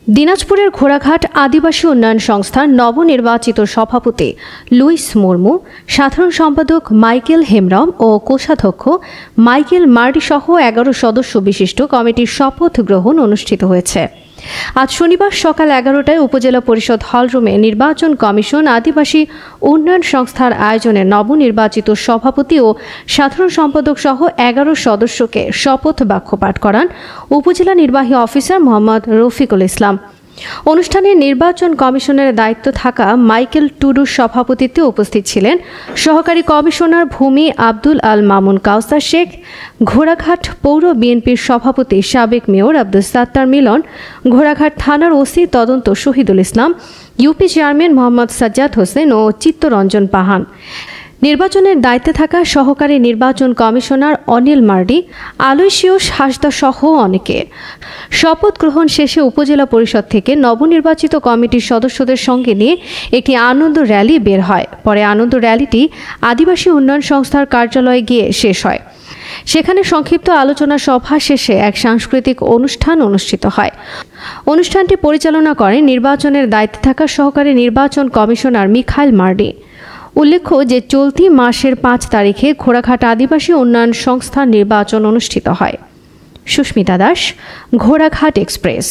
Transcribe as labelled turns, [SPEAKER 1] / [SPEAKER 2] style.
[SPEAKER 1] দিনাজপুরের ঘোড়াঘাট আদিবাসী উন্নয়ন সংস্থার নবনির্বাচিত সভাপতি লুইস মুর্মু, সাধারণ সম্পাদক মাইকেল হেমব্রম ও কোষাধ্যক্ষ মাইকেল মার্ডি সহ ১১ সদস্য বিশিষ্ট কমিটির শপথ গ্রহণ অনুষ্ঠিত হয়েছে। আজ শনিবার সকাল ১১টায় উপজেলা পরিষদ হলরুমে নির্বাচন কমিশন আদিবাসী উন্নয়ন সংস্থার আয়োজনে নবনির্বাচিত সভাপতি ও সাধারণ সম্পাদক সহ ১১ সদস্যকে শপথ বাক্য পাঠ করান উপজেলা নির্বাহী অফিসার মোহাম্মদ রফিকুল ইসলাম। অনুষ্ঠানে নির্বাচন কমিশনের দায়িত্ব থাকা মাইকেল টুডুর সভাপতিত্বে উপস্থিত ছিলেন সহকারী কমিশনার ভূমি আব্দুল আল মামুন কাউসার শেখ, ঘোড়াঘাট পৌর বিএনপির সভাপতি সাবেক মেয়র আব্দুল সাত্তার মিলন, ঘোড়াঘাট থানার ওসি তদন্ত শহীদুল ইসলাম, ইউপি চেয়ারম্যান মোহাম্মদ সাজ্জাদ হোসেন ও চিত্তরঞ্জন পাহান, নির্বাচনের দায়িত্বে থাকা সহকারী নির্বাচন কমিশনার অনিল মার্ডি, আলোয়সিয়াস হাসদা সহ অনেকে। শপথ গ্রহণ শেষে উপজেলা পরিষদ থেকে নবনির্বাচিত কমিটির সদস্যদের সঙ্গে নিয়ে একটি আনন্দ র্যালি বের হয়। পরে আনন্দ র্যালিটি আদিবাসী উন্নয়ন সংস্থার কার্যালয়ে গিয়ে শেষ হয়। সেখানে সংক্ষিপ্ত আলোচনা সভা শেষে এক সাংস্কৃতিক অনুষ্ঠান অনুষ্ঠিত হয়। অনুষ্ঠানটি পরিচালনা করেন নির্বাচনের দায়িত্বে থাকা সহকারী নির্বাচন কমিশনার মিখাইল মার্ডি। উল্লেখ্য যে চলতি মাসের ৫ তারিখে ঘোড়াঘাট আদিবাসী উন্নয়ন সংস্থার নির্বাচন অনুষ্ঠিত হয়। সুস্মিতা দাস, ঘোড়াঘাট এক্সপ্রেস।